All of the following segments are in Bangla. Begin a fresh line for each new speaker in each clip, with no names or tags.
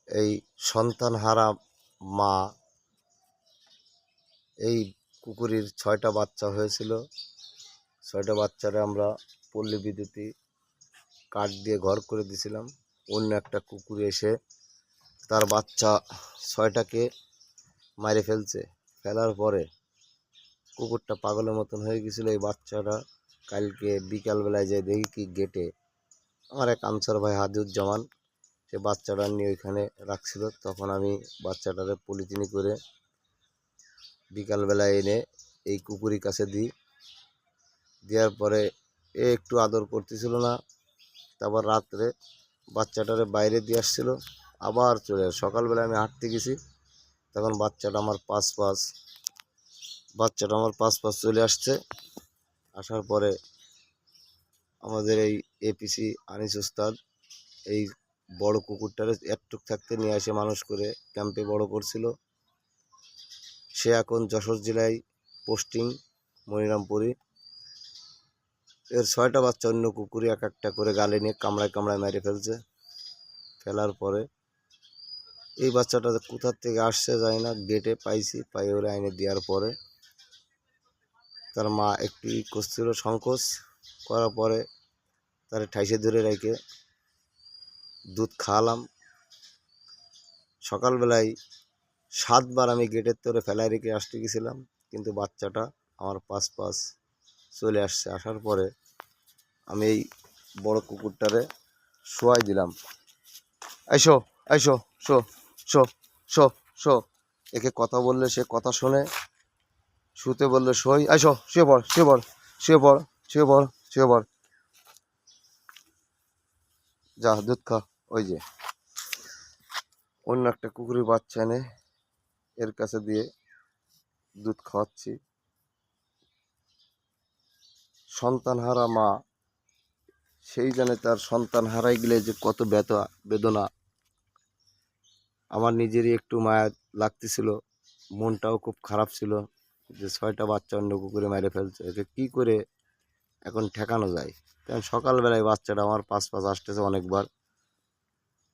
এই সন্তানহারা মা এই কুকুরের ৬টা বাচ্চা হয়েছিল। ৬টা বাচ্চারে আমরা পল্লী বিদ্যুৎ কাঠ দিয়ে ঘর করে দিয়েছিলাম। অন্য একটা কুকুর এসে তার বাচ্চা ৬টাকে মারে ফেলছে। ফেলার পরে কুকুরটা পাগলের মতন হয়ে গেছিলো। এই বাচ্চাটা কালকে বিকালবেলায় যে দেখি কি গেটে আমার এক আনসার ভাই হাদিউজ্জামান সে বাচ্চাটা নিয়ে ওইখানে রাখছিল। তখন আমি বাচ্চাটারে পলিথিনে করে বিকালবেলায় এনে এই কুকুরের কাছে দিই। দেওয়ার পরে এ একটু আদর করতেছিল না। তারপর রাত্রে বাচ্চাটারে বাইরে দিয়ে আসছিল, আবার চলে সকালবেলা আমি হাঁটতে গেছি, তখন বাচ্চাটা আমার পাশ চলে আসছে। আসার পরে আমাদের এই এপিসি আনিস উস্তাদ এই বড় কুকুরটারে একটুক থাকতে নিয়ে এসে মানুষ করে ক্যাম্পে বড় করছিল। সে এখন যশোর জেলায় পোস্টিং, মনিরামপুরে। এর ৬টা বাচ্চা অন্য কুকুরে এক একটা করে গালে নিয়ে কামড়ায় মেরে ফেলছে। ফেলার পরে এই বাচ্চাটা কোথার থেকে আসছে যায় না, গেটে পাইছি, পাই ওরা আইনে দেওয়ার পরে তার মা একটু করছিল সংকোচ করার পরে তার ঠাইসে ধরে রেখে দুধ খাওয়ালাম। সকালবেলায় 7বার আমি গেটের তোরে ফেলায় রেখে আসতে গেছিলাম, কিন্তু বাচ্চাটা আমার পাশ চলে আসছে। আসার পরে আমি এই বড় কুকুরটারে শোয়াই দিলাম। আইসো আইসো, শো শো শো শো। একে কথা বললে সে কথা শোনে, শুতে বললে শোই। আইসো, শুয়ে পড় শুয়ে পড় শুয়ে পড় শুয়ে পড় শুয়ে পড়, যা দুধ খা। ওই যে অন্য একটা কুকুরের বাচ্চা এনে এর কাছে দিয়ে দুধ খাওয়াচ্ছি। সন্তানহারা মা সেই জানে তার সন্তান হারাই গেলে যে কত বেদনা। আমার নিজেরই একটু মায়া লাগতেছিল, মনটাও খুব খারাপ ছিল যে ৬টা বাচ্চা অন্য কুকুরে মেরে ফেলছে। একে কী করে এখন ঠেকানো যায়? কারণ সকালবেলায় বাচ্চাটা আমার পাশ আসতেছে অনেকবার।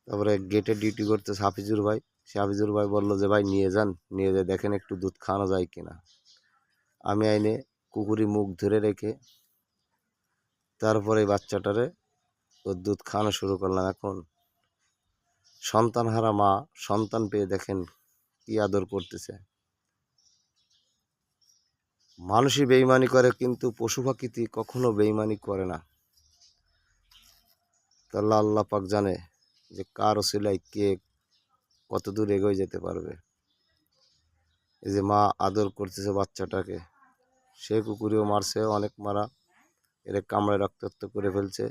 তারপরে গেটে ডিউটি করতেছে হাফিজুর ভাই, সে হাফিজুর ভাই বললো যে ভাই নিয়ে যান, নিয়ে যেয়ে দেখেন একটু দুধ খাওয়ানো যায় কিনা। আমি আইনে কুকুরি মুখ ধরে রেখে তারপরে বাচ্চাটারে ওর দুধ খাওয়ানো শুরু করলাম। এখন সন্তানহারা মা সন্তান পেয়ে দেখেন কি আদর করতেছে। মানুষই বেইমানি করে, কিন্তু পশু পাখিতে কখনো বেইমানি করে না। তাহলে আল্লাহ পাক জানে যে কার ওসিলায় কে কত দূর এগিয়ে যেতে পারবে। এই যে মা আদর করতেছে বাচ্চাটাকে, সে কুকুরেও মারছে, অনেক মারা, এর কামড়ে রক্তাক্ত করে ফেলছে,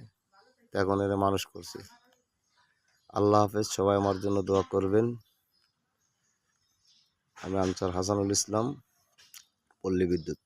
এখন এরা মানুষ করছে। আল্লাহ হাফেজ, সবাই আমার জন্য দোয়া করবেন। আমি আনসার হাসানুল ইসলাম, পল্লী বিদ্যুৎ।